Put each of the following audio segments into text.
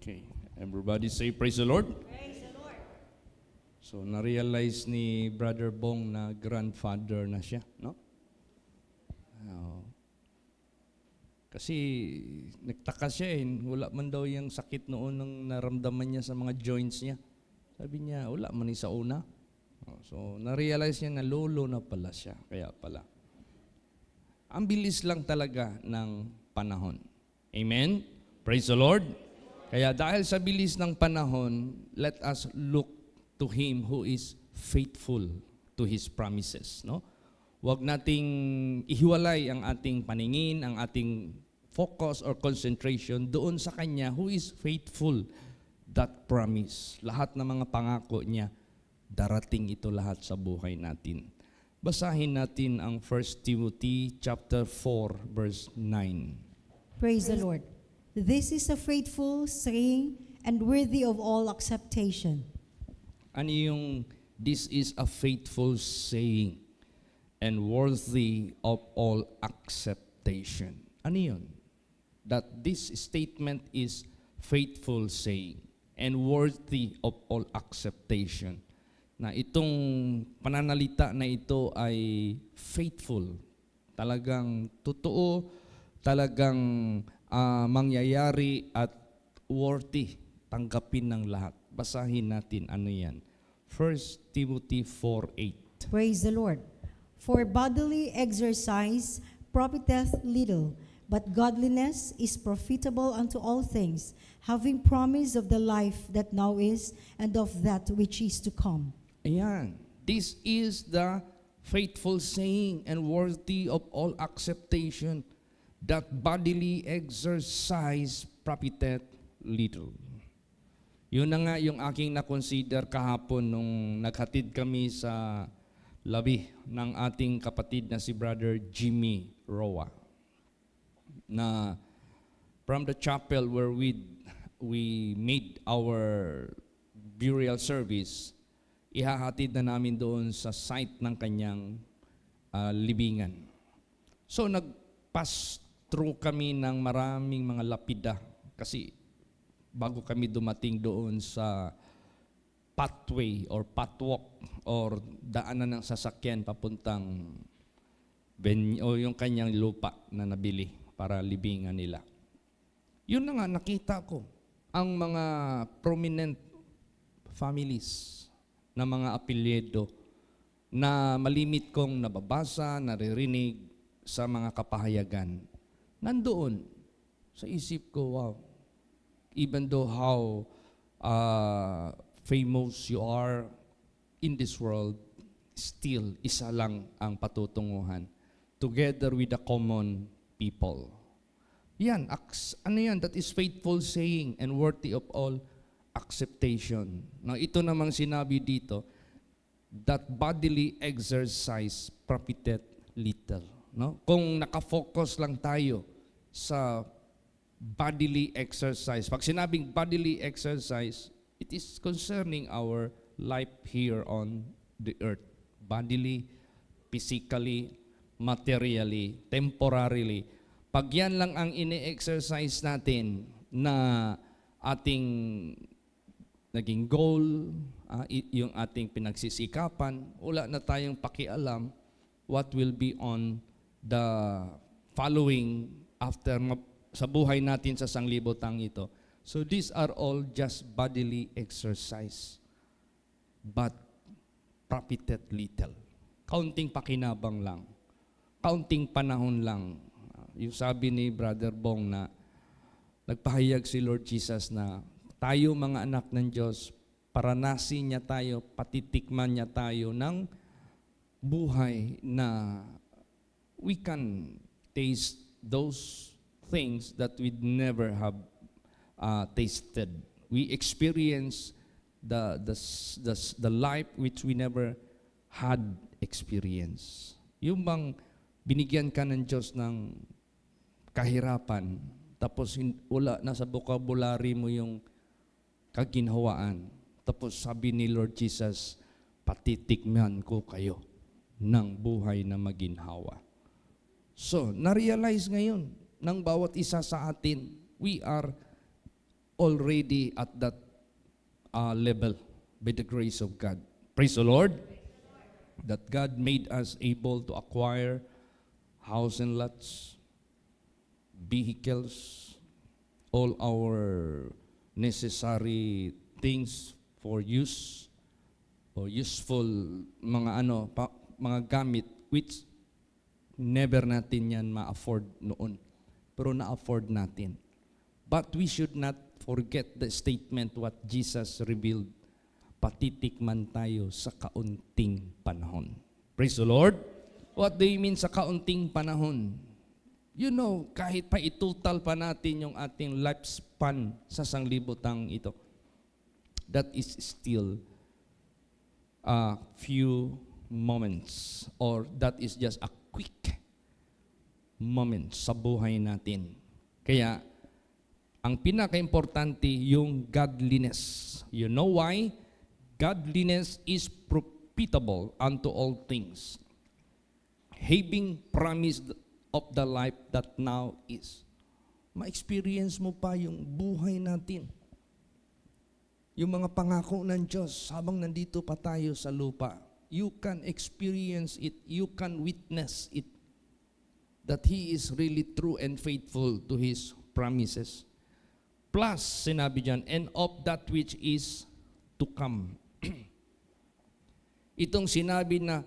Okay. Everybody say praise the Lord. Praise the Lord. So, na-realize ni Brother Bong na grandfather na siya, no? Oh. Kasi nagtaka siya wala man daw yung sakit noon nang naramdaman niya sa mga joints niya. Sabi niya, wala man sa una. Oh, so, na-realize niya na lolo na pala siya. Kaya pala. Ang bilis lang talaga ng panahon. Amen? Praise the Lord. Kaya dahil sa bilis ng panahon, let us look to Him who is faithful to His promises. No? Huwag nating ihiwalay ang ating paningin, ang ating focus or concentration doon sa Kanya who is faithful that promise. Lahat ng mga pangako niya, darating ito lahat sa buhay natin. Basahin natin ang 1 Timothy chapter 4 verse 9. Praise the Lord. This is a faithful saying and worthy of all acceptation. Ano yung this is a faithful saying and worthy of all acceptation? Ano yun? That this statement is faithful saying and worthy of all acceptation. Na itong pananalita na ito ay faithful. Talagang totoo, talagang mangyayari at worthy tanggapin ng lahat. Basahin natin ano yan. 1 Timothy 4:8. Praise the Lord. For bodily exercise profiteth little, but godliness is profitable unto all things, having promise of the life that now is and of that which is to come. Ayan. This is the faithful saying and worthy of all acceptation, that bodily exercise profiteth little. Yun na nga yung aking na-consider kahapon nung naghatid kami sa labi ng ating kapatid na si Brother Jimmy Roa. Na from the chapel where we made our burial service, ihahatid na namin doon sa site ng kanyang libingan. So nagpas through kami ng maraming mga lapida kasi bago kami dumating doon sa pathway or pathwalk or daanan ng sasakyan papuntang o yung kanyang lupa na nabili para libingan nila. Yun na nga, nakita ko ang mga prominent families na mga apelyido na malimit kong nababasa, naririnig sa mga kapahayagan. Nandoon sa isip ko, wow, even though how famous you are in this world, still isa lang ang patutunguhan together with the common people. Yan, ano yan? That is faithful saying and worthy of all acceptation. Now, ito namang sinabi dito, that bodily exercise profiteth little. No? Kung nakafocus lang tayo sa bodily exercise. Pag sinabing bodily exercise, it is concerning our life here on the earth. Bodily, physically, materially, temporarily. Pag yan lang ang ini-exercise natin na ating naging goal, yung ating pinagsisikapan, wala na tayong pakialam what will be on the following after sa buhay natin sa sanglibotang ito. So these are all just bodily exercise, but profited little. Kaunting pakinabang lang. Kaunting panahon lang. Yung sabi ni Brother Bong na nagpahayag si Lord Jesus na tayo mga anak ng Diyos, paranasin niya tayo, patitikman niya tayo ng buhay na we can taste those things that we'd never have tasted. We experience the life which we never had experienced. Yung bang binigyan ka ng Diyos ng kahirapan, tapos wala na sa vocabulary mo yung kaginhawaan. Tapos sabi ni Lord Jesus, patitikman ko kayo ng buhay na maginhawa. So, na-realize ngayon ng bawat isa sa atin, we are already at that level by the grace of God. Praise the Lord. That God made us able to acquire house and lots, vehicles, all our necessary things for use or useful mga gamit which never natin yan ma-afford noon. Pero na-afford natin. But we should not forget the statement what Jesus revealed. Patitikman tayo sa kaunting panahon. Praise the Lord. What do you mean sa kaunting panahon? You know, kahit pa itutal pa natin yung ating lifespan sa sanglibutang ito, that is still a few moments or that is just a quick moment sa buhay natin. Kaya, ang pinaka-importante yung godliness. You know why? Godliness is profitable unto all things, having promised of the life that now is. Ma-experience mo pa yung buhay natin. Yung mga pangako ng Diyos habang nandito pa tayo sa lupa. You can experience it. You can witness it. That He is really true and faithful to His promises. Plus, sinabi dyan, and of that which is to come. Itong sinabi na,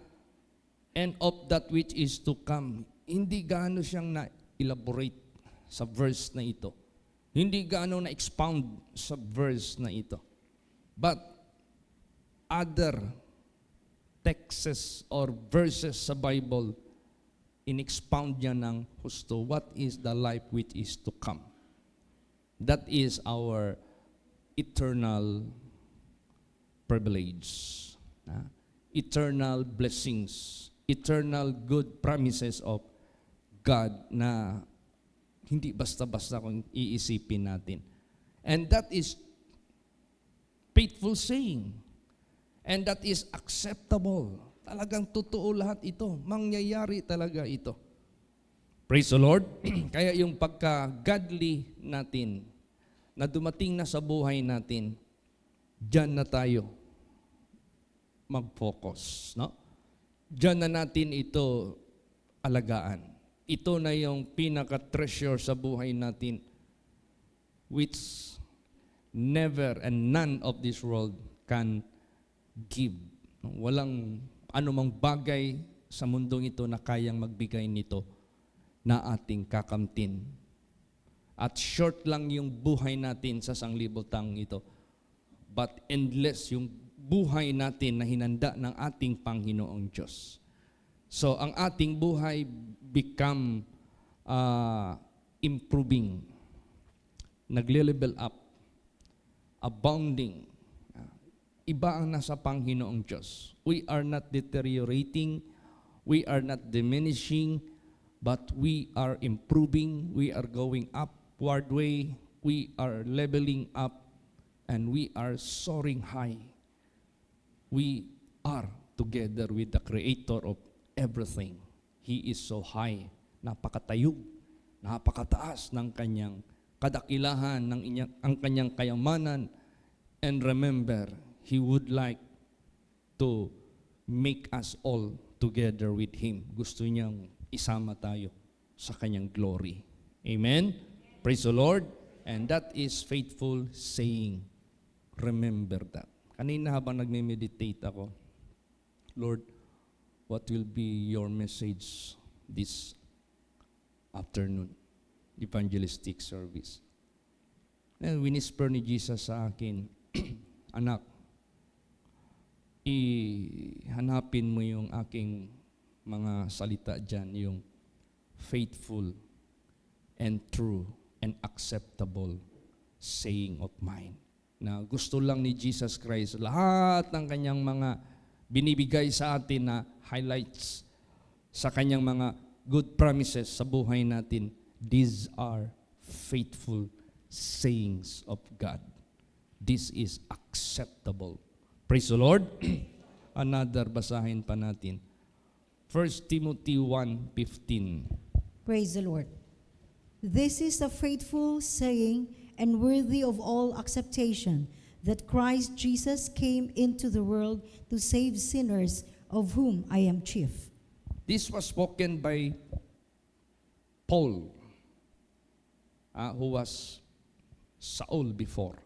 and of that which is to come, hindi gaano siyang na-elaborate sa verse na ito. Hindi gaano na-expound sa verse na ito. But, other texts or verses sa Bible, in-expound niya ng husto, what is the life which is to come? That is our eternal privilege, eternal blessings, eternal good promises of God na hindi basta-basta kung iisipin natin. And that is faithful saying. And that is acceptable. Talagang totoo lahat ito. Mangyayari talaga ito. Praise the Lord. Kaya yung pagka-godly natin, na dumating na sa buhay natin, diyan na tayo mag-focus. No? Diyan na natin ito alagaan. Ito na yung pinaka-treasure sa buhay natin, which never and none of this world can give. Walang anumang bagay sa mundong ito na kayang magbigay nito na ating kakamtin. At short lang yung buhay natin sa sanglibutang ito. But endless yung buhay natin na hinanda ng ating Panginoong Diyos. So, ang ating buhay become improving, nagle-level up, abounding. Iba ang nasa Panginoong Diyos. We are not deteriorating, we are not diminishing, but we are improving, we are going upward way, we are leveling up, and we are soaring high. We are together with the Creator of everything. He is so high, napakatayog, napakataas ng kanyang kadakilahan, ang kanyang kayamanan. And remember, He would like to make us all together with Him. Gusto niyang isama tayo sa kanyang glory. Amen? Praise the Lord. And that is faithful saying. Remember that. Kanina habang nagme-meditate ako, Lord, what will be your message this afternoon? Evangelistic service. And winisper ni Jesus sa akin, anak, hanapin mo yung aking mga salita dyan, yung faithful and true and acceptable saying of mine. Na gusto lang ni Jesus Christ, lahat ng kanyang mga binibigay sa atin na highlights sa kanyang mga good promises sa buhay natin, these are faithful sayings of God. This is acceptable. Praise the Lord. Another, basahin pa natin. 1 Timothy 1:15. Praise the Lord. This is a faithful saying and worthy of all acceptation, that Christ Jesus came into the world to save sinners, of whom I am chief. This was spoken by Paul, who was Saul before.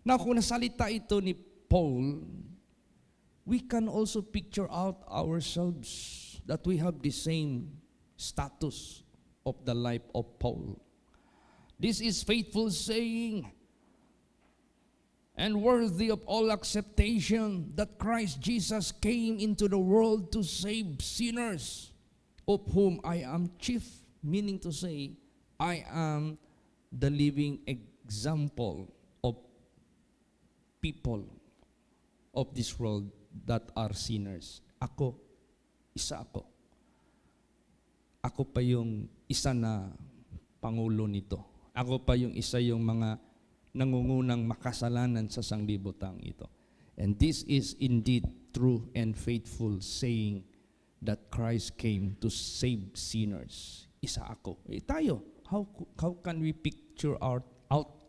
Now, kung nasalita ito ni Paul, we can also picture out ourselves that we have the same status of the life of Paul. This is faithful saying and worthy of all acceptation that Christ Jesus came into the world to save sinners, of whom I am chief, meaning to say, I am the living example of people of this world that are sinners. Ako, isa ako. Ako pa yung isa na pangulo nito. Ako pa yung isa yung mga nangungunang makasalanan sa sanglibutang ito. And this is indeed true and faithful saying that Christ came to save sinners. Isa ako. Tayo, how can we picture out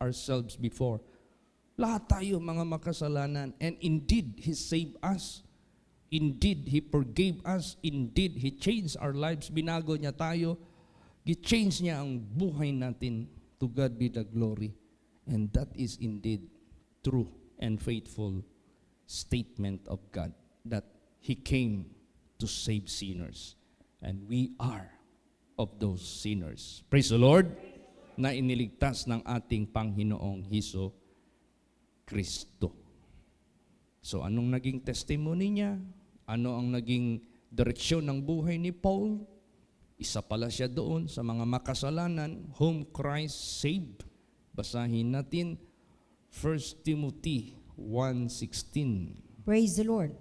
ourselves before? Lahat tayo mga makasalanan. And indeed, He saved us. Indeed, He forgave us. Indeed, He changed our lives. Binago niya tayo. Gi-change niya ang buhay natin. To God be the glory. And that is indeed true and faithful statement of God, that He came to save sinners. And we are of those sinners. Praise the Lord, na iniligtas ng ating Panginoong Hesus Kristo. So anong naging testimony niya? Ano ang naging direksyon ng buhay ni Paul? Isa pala siya doon sa mga makasalanan whom Christ saved. Basahin natin 1 Timothy 1:16. Praise the Lord.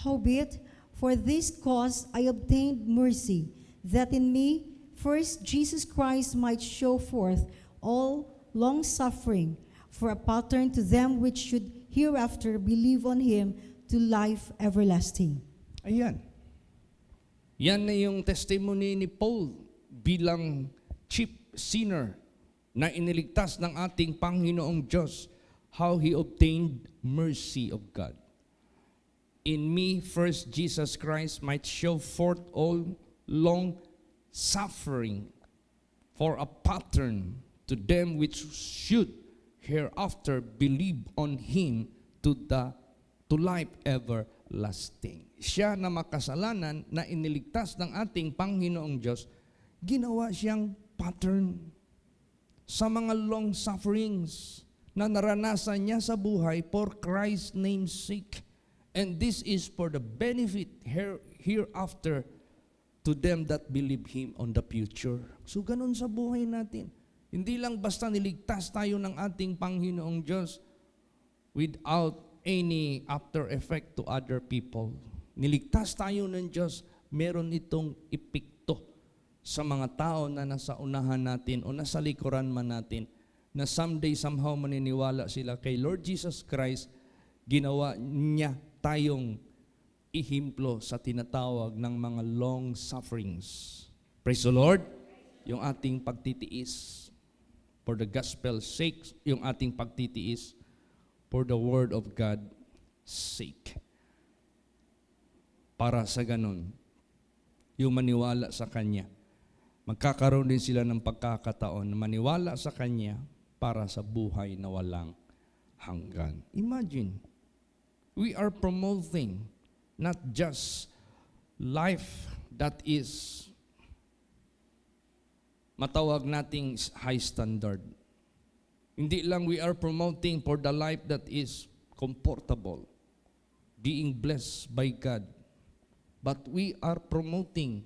Howbeit, for this cause I obtained mercy, that in me first Jesus Christ might show forth all long-suffering, for a pattern to them which should hereafter believe on Him to life everlasting. Ayan. Yan na yung testimony ni Paul bilang chief sinner na iniligtas ng ating Panginoong Diyos, how He obtained mercy of God. In me, first Jesus Christ might show forth all long suffering, for a pattern to them which should hereafter believe on Him to life everlasting. Siya na makasalanan na iniligtas ng ating Panginoong Diyos, ginawa siyang pattern sa mga long sufferings na naranasan niya sa buhay for Christ's name's sake. And this is for the benefit hereafter to them that believe Him on the future. So ganun sa buhay natin. Hindi lang basta niligtas tayo ng ating Panginoong Diyos without any after effect to other people. Niligtas tayo ng Diyos, meron itong epekto sa mga tao na nasa unahan natin o nasa likuran man natin, na someday somehow maniniwala sila kay Lord Jesus Christ, ginawa niya tayong ihimplo sa tinatawag ng mga long sufferings. Praise the Lord! Yung ating pagtitiis for the gospel's sake, yung ating pagtitiis for the word of God's sake. Para sa ganun, yung maniwala sa Kanya, magkakaroon din sila ng pagkakataon na maniwala sa Kanya para sa buhay na walang hanggan. Imagine, we are promoting not just life that is matawag nating high standard. Hindi lang we are promoting for the life that is comfortable, being blessed by God, but we are promoting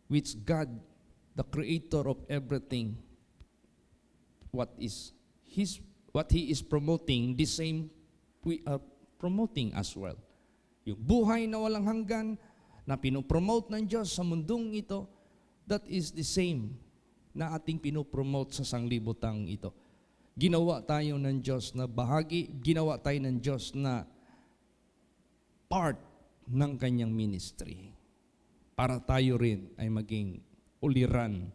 which God, the creator of everything, what He is promoting, the same we are promoting as well. Yung buhay na walang hanggan na pinopromote ng Diyos sa mundong ito, that is the same na ating pinopromote sa sanglibutang ito. Ginawa tayo ng Diyos na bahagi, ginawa tayo ng Diyos na part ng Kanyang ministry. Para tayo rin ay maging uliran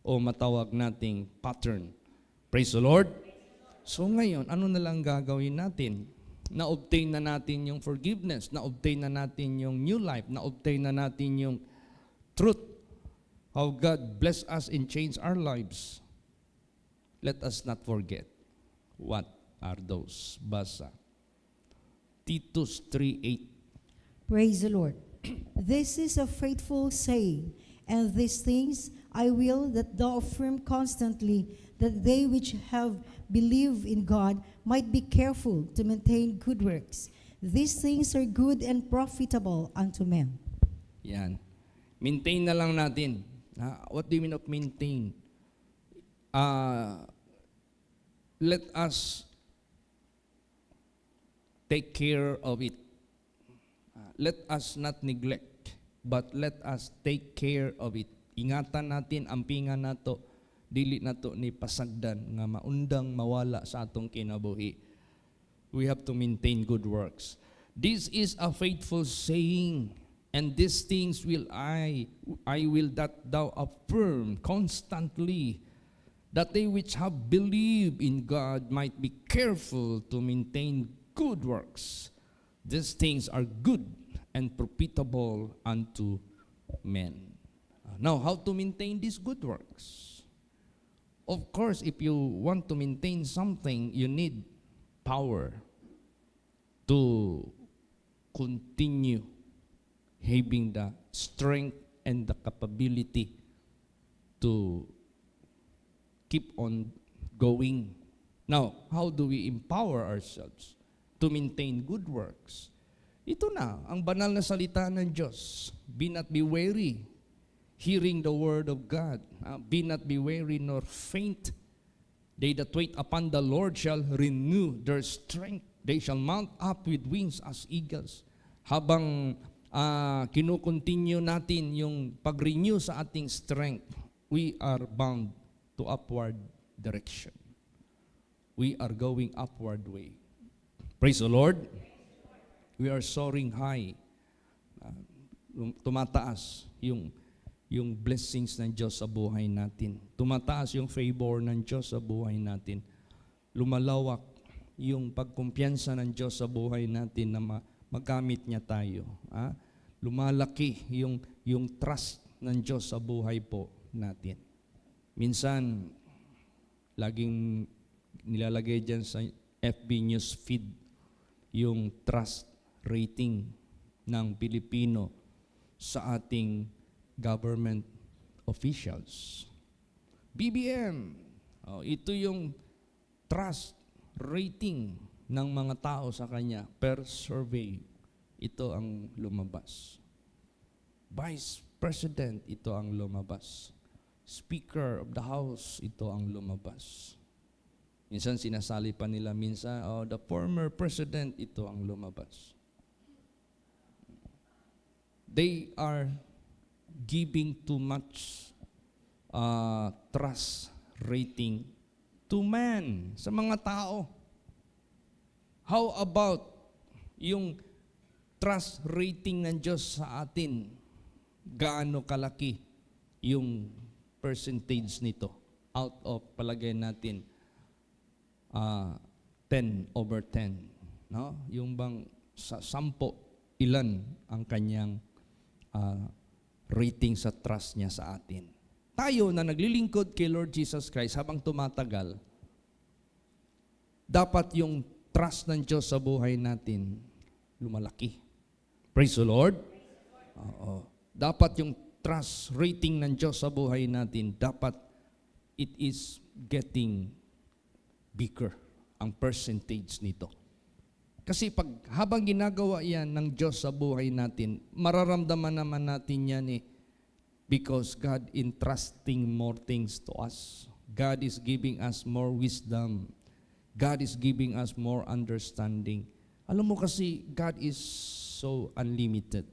o matawag nating pattern Praise the Lord. So ngayon, ano na lang gagawin natin? Na-obtain na natin yung forgiveness, na-obtain na natin yung new life, na-obtain na natin yung truth, how God bless us and change our lives. Let us not forget what are those. Basa. Titus 3:8. Praise the Lord. This is a faithful saying, and these things I will that thou affirm constantly, that they which have believed in God might be careful to maintain good works. These things are good and profitable unto men. Yan. Maintain na lang natin. What do you mean of maintain? Let us take care of it. Let us not neglect, but let us take care of it. Ingatan natin, ampingan nato, dili nato ni pasagdan nga maundang mawala sa atong kinabuhi. We have to maintain good works. This is a faithful saying, and these things will I will that thou affirm constantly, that they which have believed in God might be careful to maintain good works. These things are good and profitable unto men. Now, how to maintain these good works? Of course, if you want to maintain something, you need power to continue having the strength and the capability to keep on going. Now, how do we empower ourselves to maintain good works? Ito na, ang banal na salita ng Diyos. Be not be weary, hearing the word of God. Be not be weary nor faint. They that wait upon the Lord shall renew their strength. They shall mount up with wings as eagles. Habang kinukontinue natin yung pag-renew sa ating strength, we are bound to upward direction. We are going upward way. Praise the Lord. We are soaring high. Tumataas yung blessings ng Diyos sa buhay natin. Tumataas yung favor ng Diyos sa buhay natin. Lumalawak yung pagkumpiyansa ng Diyos sa buhay natin na magamit niya tayo. Lumalaki yung trust ng Diyos sa buhay po natin. Minsan, laging nilalagay dyan sa FB News feed yung trust rating ng Pilipino sa ating government officials. BBM, ito yung trust rating ng mga tao sa kanya per survey. Ito ang lumabas. Vice President, ito ang lumabas. Speaker of the House, ito ang lumabas. Minsan sinasali pa nila, minsan, the former president, ito ang lumabas. They are giving too much trust rating to man, sa mga tao. How about yung trust rating ng Diyos sa atin? Gaano kalaki yung percentage nito? Out of, palagay natin, 10 over 10. No? Yung bang sa 10, ilan ang kanyang rating sa trust niya sa atin. Tayo na naglilingkod kay Lord Jesus Christ habang tumatagal, dapat yung trust ng Diyos sa buhay natin lumalaki. Praise the Lord. Dapat yung trust rating ng Diyos sa buhay natin, dapat it is getting bigger ang percentage nito. Kasi habang ginagawa yan ng Diyos sa buhay natin, mararamdaman naman natin yan because God entrusting more things to us. God is giving us more wisdom. God is giving us more understanding. Alam mo kasi, God is so unlimited.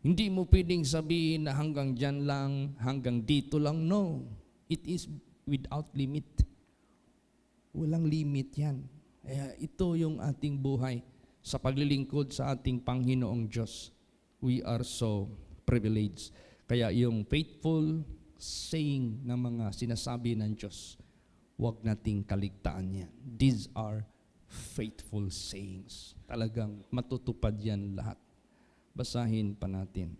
Hindi mo pwedeng sabihin na hanggang dyan lang, hanggang dito lang. No, it is without limit. Walang limit yan. Ito yung ating buhay sa paglilingkod sa ating Panginoong Diyos. We are so privileged. Kaya yung faithful saying ng mga sinasabi ng Diyos, huwag nating kaligtaan yan. These are faithful sayings. Talagang matutupad yan lahat. Basahin pa natin.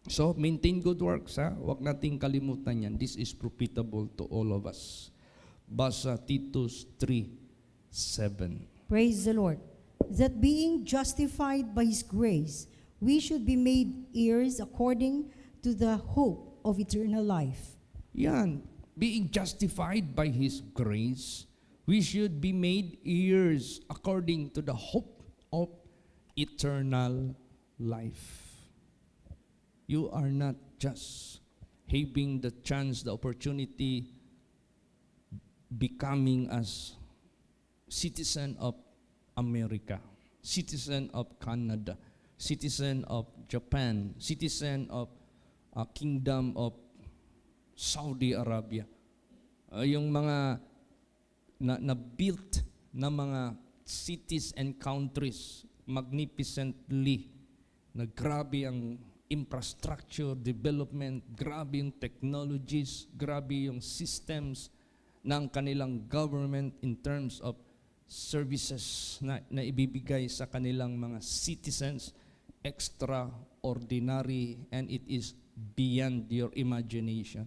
So, maintain good works, ha? Huwag nating kalimutan yan. This is profitable to all of us. Basa Titus 3:7. Praise the Lord. That being justified by His grace, we should be made heirs according to the hope of eternal life. Yan. Being justified by His grace, we should be made heirs according to the hope of eternal life. You are not just having the chance, the opportunity, becoming as citizen of America, citizen of Canada, citizen of Japan, citizen of Kingdom of Saudi Arabia. Yung mga na-built na mga cities and countries magnificently, na grabe ang infrastructure development, grabe yung technologies, grabe yung systems ng kanilang government in terms of services na ibibigay sa kanilang mga citizens, extraordinary, and it is beyond your imagination.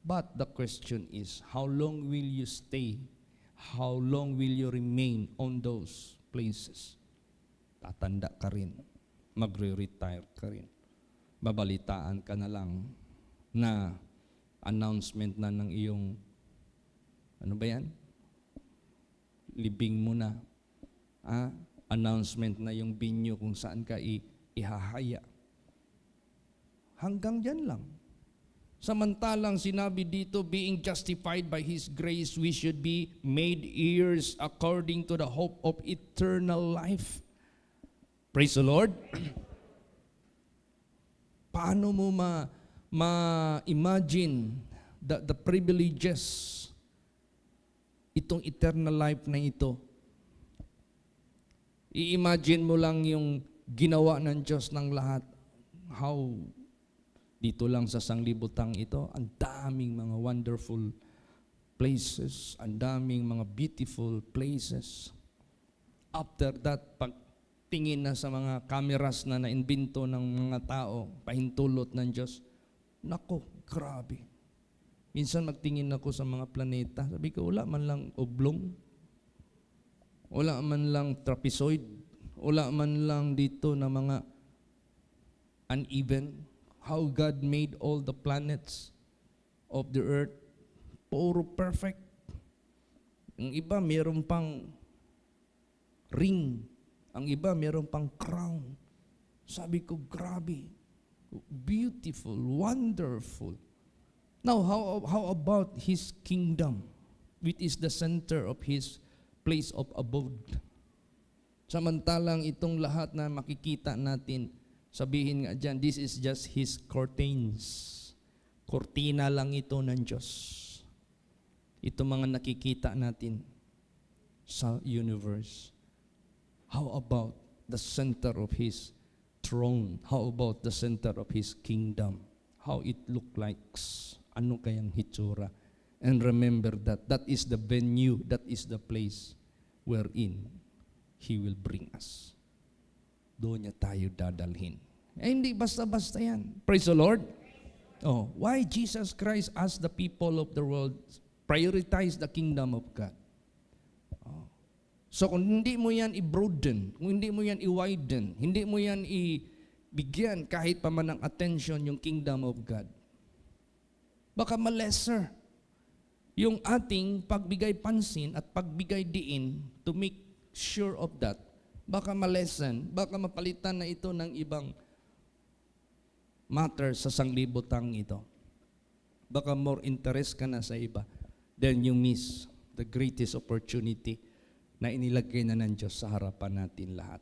But the question is, how long will you stay? How long will you remain on those places? Tatanda ka rin. Magre-retire ka rin. Babalitaan ka na lang na announcement na ng iyong, ano ba yan? Libing mo na. Announcement na yung binyo kung saan ka ihahaya. Hanggang dyan lang. Samantalang sinabi dito, being justified by His grace, we should be made heirs according to the hope of eternal life. Praise the Lord. Paano mo ma-imagine the privileges itong eternal life na ito? I-imagine mo lang yung ginawa ng Diyos ng lahat. How dito lang sa sanglibutang ito, ang daming mga wonderful places, ang daming mga beautiful places. After that, pagtingin na sa mga cameras na naimbento ng mga tao, pahintulot ng Diyos, nako, grabe. Minsan magtingin ako sa mga planeta, sabi ko, wala man lang oblong, wala man lang trapezoid, wala man lang dito na mga uneven. How God made all the planets of the earth, puro perfect. Ang iba mayroon pang ring, ang iba mayroon pang crown. Sabi ko, grabe, beautiful, wonderful. Now, how about His kingdom, which is the center of His place of abode? Samantalang itong lahat na makikita natin, sabihin nga dyan, this is just His curtains. Kortina lang ito ng Diyos. Ito mga nakikita natin sa universe. How about the center of His throne? How about the center of His kingdom? How it look like? Ano kayang hitsura? And remember that is the venue, that is the place wherein He will bring us. Doon niya tayo dadalhin. Hindi basta-basta yan. Praise the Lord. Why Jesus Christ asked the people of the world, prioritize the kingdom of God. So kung hindi mo yan i-broaden, kung hindi mo yan i-widen, hindi mo yan ibigyan kahit pa man ng attention yung kingdom of God, baka malesser yung ating pagbigay pansin at pagbigay diin to make sure of that. Baka malesen, baka mapalitan na ito ng ibang matter sa sanglibutang ito. Baka more interest ka na sa iba. Then you miss the greatest opportunity na inilagay na ng Diyos sa harapan natin lahat.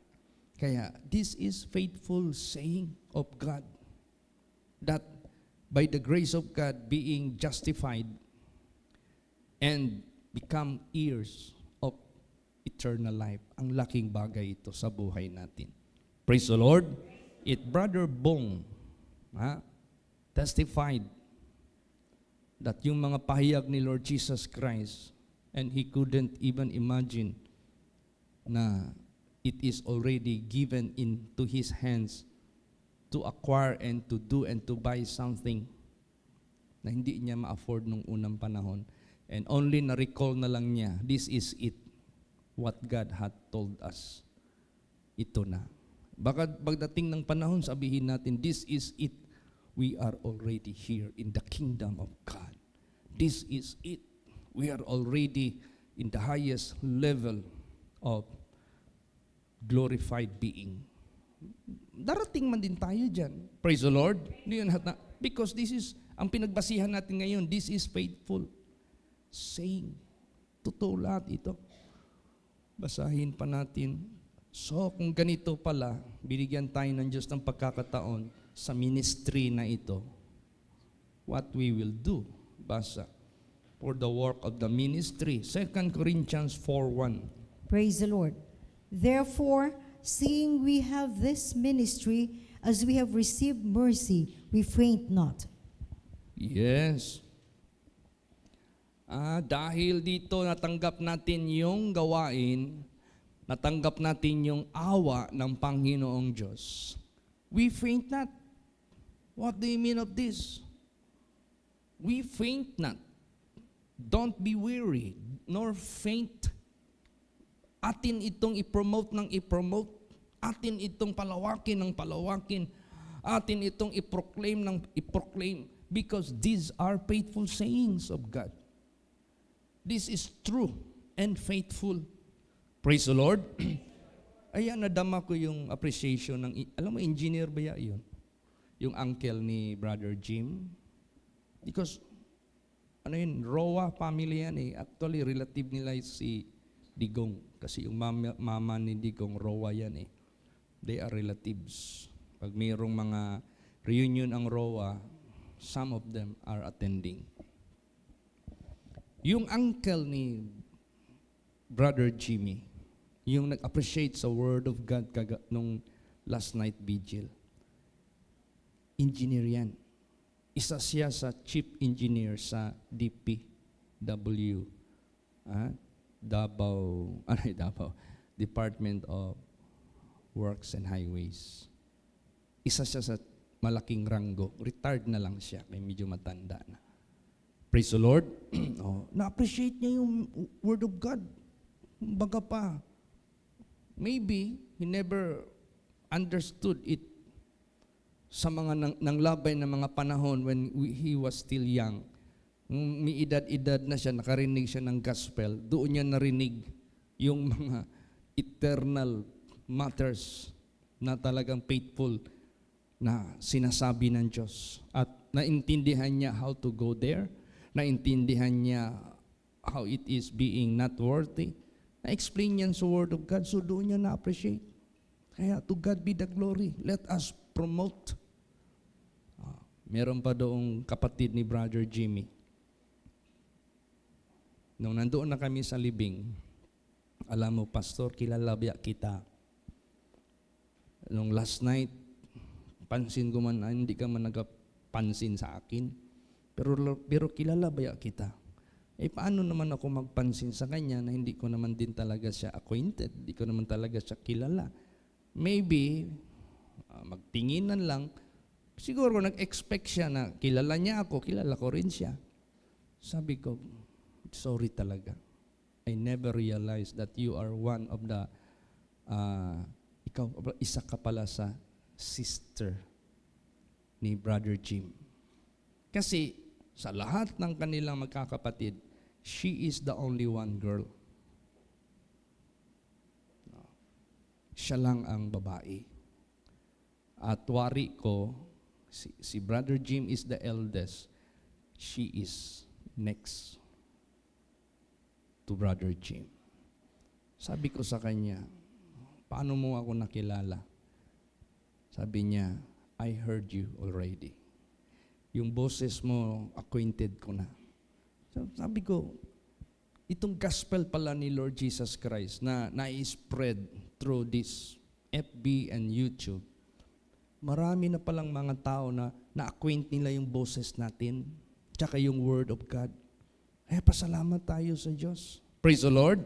Kaya this is faithful saying of God, that by the grace of God being justified and become heirs of eternal life. Ang laking bagay ito sa buhay natin. Praise the Lord. Brother Bong testified that yung mga pahayag ni Lord Jesus Christ, and he couldn't even imagine na it is already given into his hands to acquire and to do and to buy something na hindi niya ma-afford nung unang panahon. And only na-recall na lang niya, this is it, what God had told us. Ito na. Baka pagdating ng panahon, sabihin natin, this is it. We are already here in the kingdom of God. This is it. We are already in the highest level of glorified being. Darating man din tayo dyan. Praise the Lord. Because this is, ang pinagbasihan natin ngayon, this is faithful saying. Totoo lahat ito. Basahin pa natin. So, kung ganito pala, binigyan tayo ng Diyos ng pagkakataon sa ministry na ito, what we will do, basa, for the work of the ministry. 2 Corinthians 4:1. Praise the Lord. Therefore, seeing we have this ministry, as we have received mercy, we faint not. Yes. Dahil dito natanggap natin yung gawain, natanggap natin yung awa ng Panginoong Diyos. We faint not. What do you mean of this? We faint not. Don't be weary, nor faint. Atin itong i-promote ng i-promote. Atin itong palawakin ng palawakin. Atin itong i-proclaim ng i-proclaim. Because these are faithful sayings of God. This is true and faithful. Praise the Lord. Ayan, nadama ko yung appreciation ng, alam mo, engineer ba yun? Yung uncle ni Brother Jim. Because, Roa family yan eh. Actually, relative nila si Digong. Kasi yung mama ni Digong, Roa yan eh. They are relatives. Pag mayroong mga reunion ang Roa, some of them are attending. Yung uncle ni Brother Jimmy, yung nag-appreciate sa Word of God nung last night vigil, engineer yan. Isa siya sa chief engineer sa DPW, Davao, Department of Works and Highways. Isa siya sa malaking ranggo. Retired na lang siya, kaya medyo matanda na. Praise the Lord. Na-appreciate niya yung Word of God. Baga pa, maybe he never understood it sa mga nanglabay na mga panahon when he was still young. Nung may edad-edad na siya, nakarinig siya ng gospel, doon niya narinig yung mga eternal matters na talagang faithful na sinasabi ng Diyos. At naintindihan niya how to go there, naintindihan niya how it is being not worthy, na-explain niyan sa Word of God, so doon niya na-appreciate. Kaya to God be the glory. Let us promote. Meron pa doong kapatid ni Brother Jimmy. Nung nandoon na kami sa libing, alam mo, Pastor, kilala ba kita? Nung last night, pansin ko man, hindi ka man nagpansin sa akin. Pero kilala ba kita? Paano naman ako magpansin sa kanya na hindi ko naman din talaga siya acquainted, hindi ko naman talaga siya kilala. Maybe, magtinginan lang, siguro nag-expect siya na kilala niya ako, kilala ko rin siya. Sabi ko, sorry talaga. I never realized that you are one of the, isa ka pala sa sister ni Brother Jim. Kasi sa lahat ng kanilang magkakapatid, she is the only one girl. Siya lang ang babae. At wari ko, si Brother Jim is the eldest. She is next to Brother Jim. Sabi ko sa kanya, paano mo ako nakilala? Sabi niya, I heard you already. Yung boses mo, acquainted ko na. So, sabi ko, itong gospel pala ni Lord Jesus Christ na na-spread through this FB and YouTube, marami na palang mga tao na na-acquaint nila yung boses natin. tsaka yung Word of God. Ay, pasalamat tayo sa Diyos. Praise the Lord.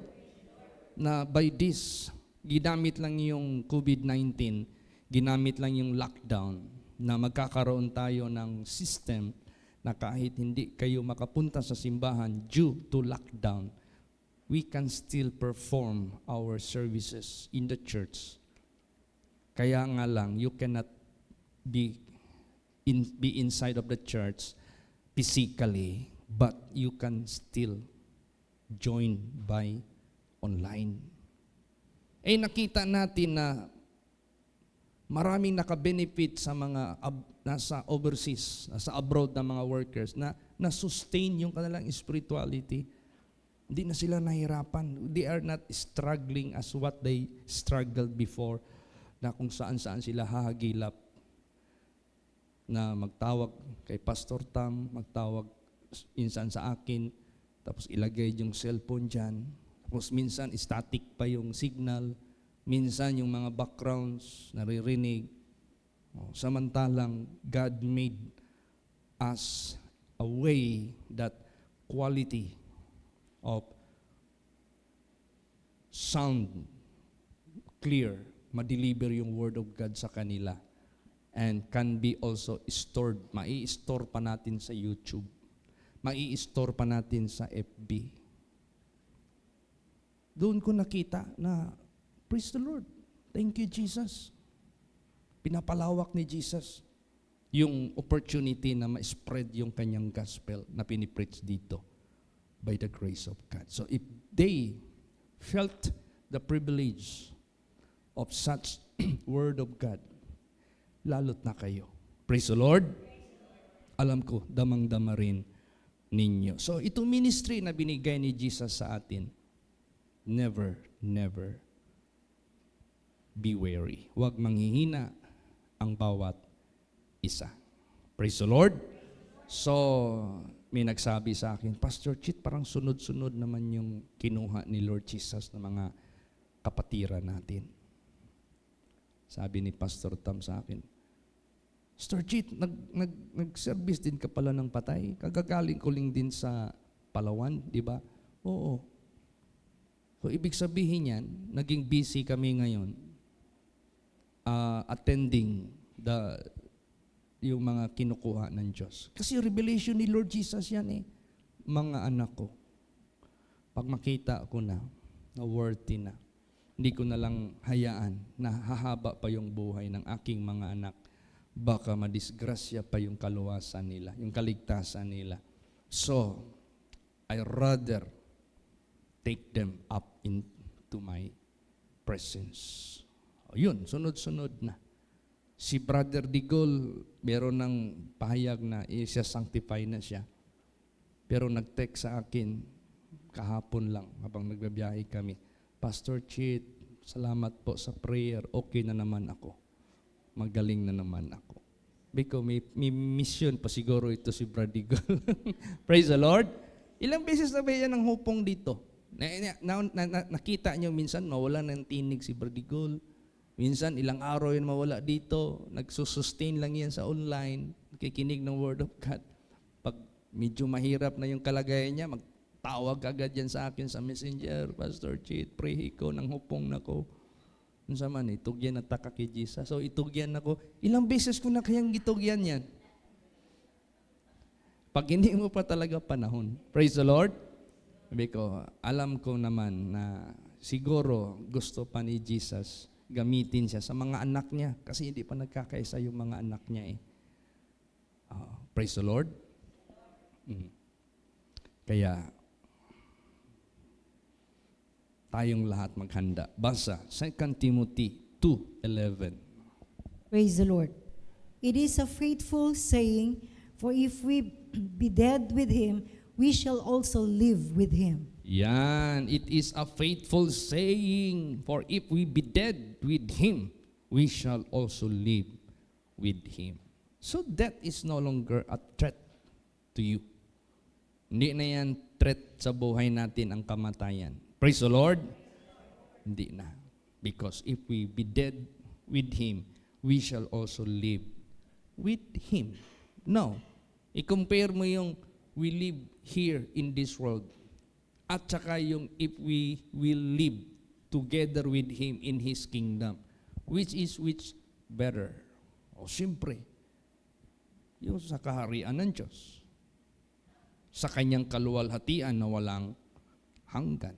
Na by this, ginamit lang yung COVID-19, ginamit lang yung lockdown, na magkakaroon tayo ng system na kahit hindi kayo makapunta sa simbahan due to lockdown, we can still perform our services in the church. Kaya nga lang, you cannot be inside of the church physically, but you can still join by online. Eh nakita natin na maraming naka-benefit sa mga nasa overseas, nasa abroad na mga workers na sustain yung kanilang spirituality. Hindi na sila nahirapan. They are not struggling as what they struggled before, na kung saan-saan sila hahagilap na magtawag kay Pastor Tam, magtawag insan sa akin, tapos ilagay yung cellphone dyan, tapos minsan static pa yung signal, minsan yung mga backgrounds naririnig. Samantalang God made us a way that quality of sound clear, ma-deliver yung Word of God sa kanila, and can be also stored. Mai-store pa natin sa YouTube. Mai-store pa natin sa FB. Doon ko nakita na, praise the Lord, thank you Jesus. Pinapalawak ni Jesus yung opportunity na ma-spread yung kanyang gospel na pinipreach dito by the grace of God. So if they felt the privilege of such Word of God, lalot na kayo. Praise the Lord. Alam ko, damang-dama rin ninyo. So itong ministry na binigay ni Jesus sa atin, never be weary. Huwag manghihina ang bawat isa. Praise the Lord. So, may nagsabi sa akin, Pastor Chit, parang sunod-sunod naman yung kinuha ni Lord Jesus na mga kapatiran natin. Sabi ni Pastor Tam sa akin, Pastor Chit, nag-service din ka pala ng patay? Kagagaling ko lang din sa Palawan, di ba? Oo. So, ibig sabihin yan, naging busy kami ngayon attending yung mga kinukuha ng Diyos. Kasi revelation ni Lord Jesus yan eh. Mga anak ko, pag makita ko na worthy na, hindi ko na lang hayaan na hahaba pa yung buhay ng aking mga anak. Baka madisgrasya pa yung kaluwasan nila, yung kaligtasan nila. So, I rather take them up into my presence. O yun, sunod-sunod na. Si Brother Digol, meron ng pahayag na siya sanctify na siya. Pero nag-text sa akin kahapon lang habang nagbabiyahe kami, Pastor Chit, salamat po sa prayer, okay na naman ako. Magaling na naman ako. Because may mission pa siguro ito si Brother Digol. Praise the Lord. Ilang beses na ba yan ang hupong dito? Nakita nyo minsan mawala ng tinig si Brother Digol. Minsan, ilang araw yun mawala dito. Nagsusustain lang yan sa online. Nakikinig ng Word of God. Pag medyo mahirap na yung kalagayan niya, magtawag agad yan sa akin sa messenger. Pastor Chit, pray ko ng hupong na ko. Unsa man, itugyan na taka kay Jesus. So, itugyan ako. Ilang beses ko na kayang itugyan yan. Pag hindi mo pa talaga panahon. Praise the Lord. Sabi ko, alam ko naman na siguro gusto pa ni Jesus gamitin siya sa mga anak niya kasi hindi pa nagkakaisa yung mga anak niya eh. Praise the Lord. Kaya tayong lahat maghanda. Basa 2 Timothy 2:11. Praise the Lord. It is a faithful saying, for if we be dead with Him, we shall also live with Him. Yan, it is a faithful saying, for if we be dead with Him, we shall also live with Him. So death is no longer a threat to you. Hindi na yan threat sa buhay natin ang kamatayan. Praise the Lord. Hindi na. Because if we be dead with Him, we shall also live with Him. No. I-compare mo yung we live here in this world, at saka yung if we will live together with Him in His kingdom, which better? O siyempre, yung sa kaharian ng Diyos, sa kanyang kaluwalhatian na walang hanggan.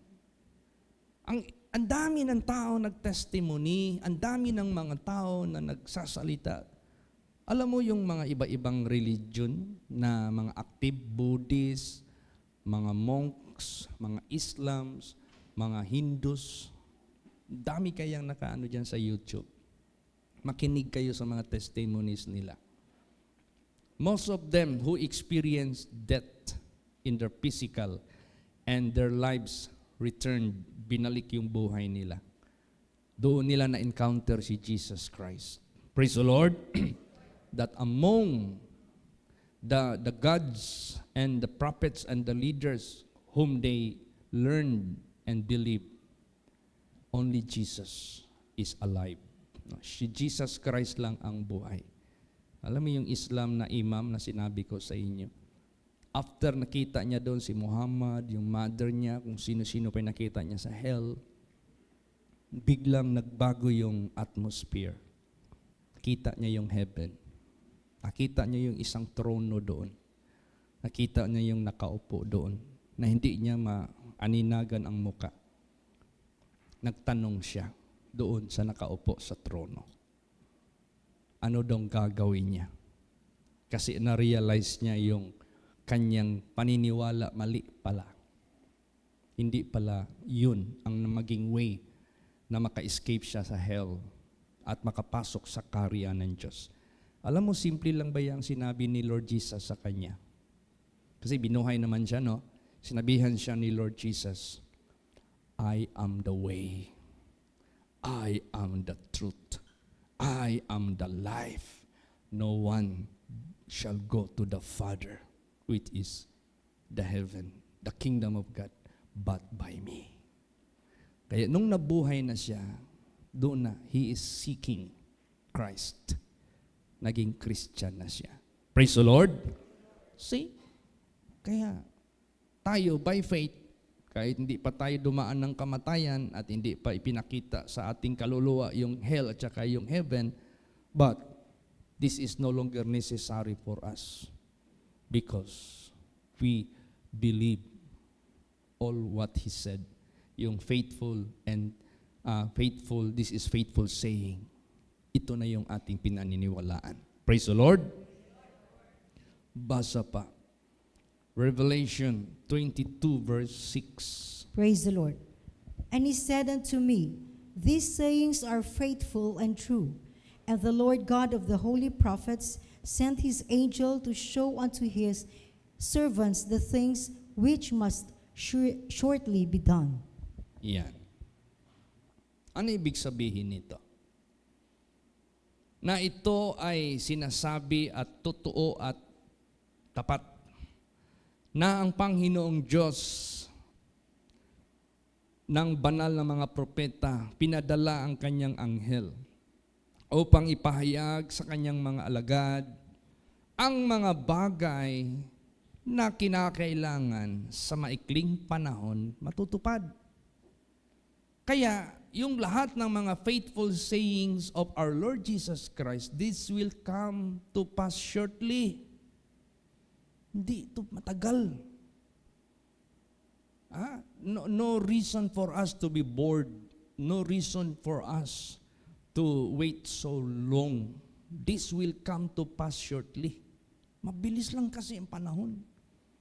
Ang dami ng tao nag-testimony, ang dami ng mga tao na nagsasalita. Alam mo yung mga iba-ibang religion na mga active Buddhists, mga monks, mga Islams, mga Hindus, dami kayang nakaano dyan sa YouTube. Makinig kayo sa mga testimonies nila. Most of them who experience death in their physical and their lives returned, binalik yung buhay nila. Doon nila na-encounter si Jesus Christ. Praise the Lord. That among the gods and the prophets and the leaders whom they learned and believed, only Jesus is alive. Si Jesus Christ lang ang buhay. Alam mo yung Islam na imam na sinabi ko sa inyo, after nakita niya doon si Muhammad, yung mother niya, kung sino-sino pa nakita niya sa hell, biglang nagbago yung atmosphere. Nakita niya yung heaven. Nakita niya yung isang trono doon. Nakita niya yung nakaupo doon na hindi niya maaninagan ang muka. Nagtanong siya doon sa nakaupo sa trono. Ano dong gagawin niya? Kasi na-realize niya yung kanyang paniniwala mali pala. Hindi pala yun ang maging way na maka-escape siya sa hell at makapasok sa kaharian ng Diyos. Alam mo, simple lang ba yung sinabi ni Lord Jesus sa kanya? Kasi binuhay naman siya, no? Sinabihan siya ni Lord Jesus, I am the way. I am the truth. I am the life. No one shall go to the Father, which is the heaven, the kingdom of God, but by me. Kaya nung nabuhay na siya, doon na, he is seeking Christ. Naging Christian na siya. Praise the Lord. See? Kaya tayo by faith, kahit hindi pa tayo dumaan ng kamatayan at hindi pa ipinakita sa ating kaluluwa yung hell at saka yung heaven, but this is no longer necessary for us because we believe all what He said. Yung faithful and this is faithful saying. Ito na yung ating pinaniniwalaan. Praise the Lord. Basa pa. Revelation 22 verse 6. Praise the Lord. And he said unto me, these sayings are faithful and true. And the Lord God of the holy prophets sent his angel to show unto his servants the things which must shortly be done. Yan. Ano ibig sabihin nito? Na ito ay sinasabi at totoo at tapat na ang Panginoong Diyos ng banal na mga propeta, pinadala ang kanyang anghel upang ipahayag sa kanyang mga alagad ang mga bagay na kinakailangan sa maikling panahon matutupad. Kaya yung lahat ng mga faithful sayings of our Lord Jesus Christ, this will come to pass shortly. Hindi ito matagal. No reason for us to be bored. No reason for us to wait so long. This will come to pass shortly. Mabilis lang kasi ang panahon.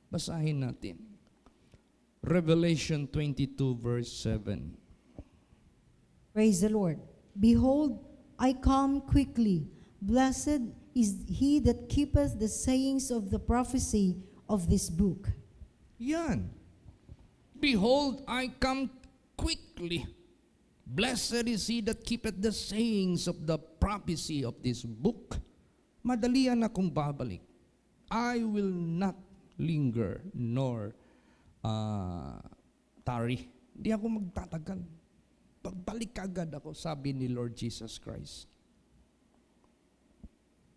Basahin natin. Revelation 22 verse 7. Praise the Lord. Behold, I come quickly. Blessed is he that keepeth the sayings of the prophecy of this book. Yan. Behold, I come quickly. Blessed is he that keepeth the sayings of the prophecy of this book. Madali yan akong babalik. I will not linger nor tarry. Hindi ako magtatagal. Pagbalik agad ako, sabi ni Lord Jesus Christ.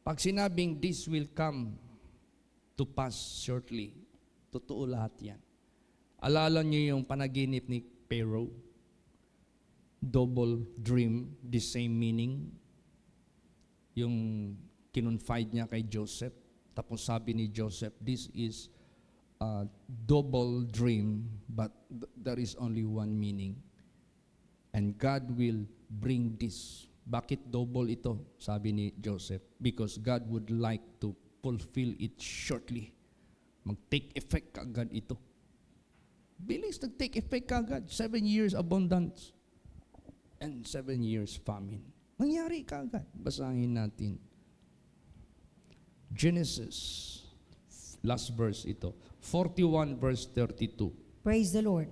Pag sinabing this will come to pass shortly, Totoo lahat yan. Alala niyo yung panaginip ni Pharaoh? Double dream, the same meaning. Yung kinonfide niya kay Joseph. Tapos sabi ni Joseph, this is a double dream, but there is only one meaning. And God will bring this. Bakit double ito? Sabi ni Joseph. Because God would like to fulfill it shortly. Mag-take effect kaagad ito. Bilis nag-take effect kaagad. 7 years abundance. And 7 years famine. Nangyari kaagad. Basahin natin. Genesis. Last verse ito. 41 verse 32. Praise the Lord.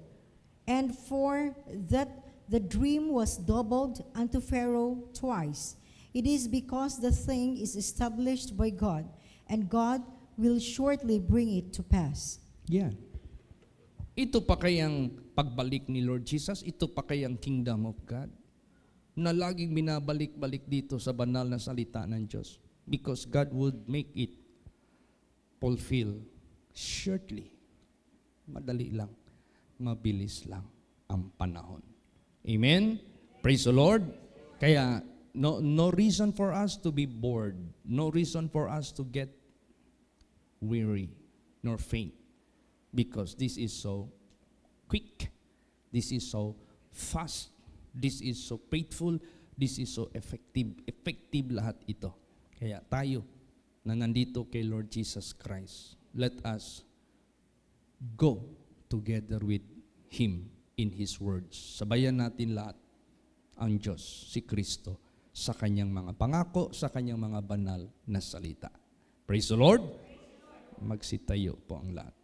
And for that the dream was doubled unto Pharaoh twice. It is because the thing is established by God, and God will shortly bring it to pass. Yan. Ito pa kayang pagbalik ni Lord Jesus? Ito pa kayang kingdom of God? Na laging binabalik-balik dito sa banal na salita ng Diyos. Because God would make it fulfill shortly. Madali lang. Mabilis lang ang panahon. Amen? Praise the Lord. Kaya, no reason for us to be bored. No reason for us to get weary nor faint. Because this is so quick. This is so fast. This is so faithful. This is so effective. Effective lahat ito. Kaya tayo na nandito kay Lord Jesus Christ, let us go together with Him in His words. Sabayan natin lahat ang Diyos, si Kristo, sa Kanyang mga pangako, sa Kanyang mga banal na salita. Praise the Lord! Magsitayo po ang lahat.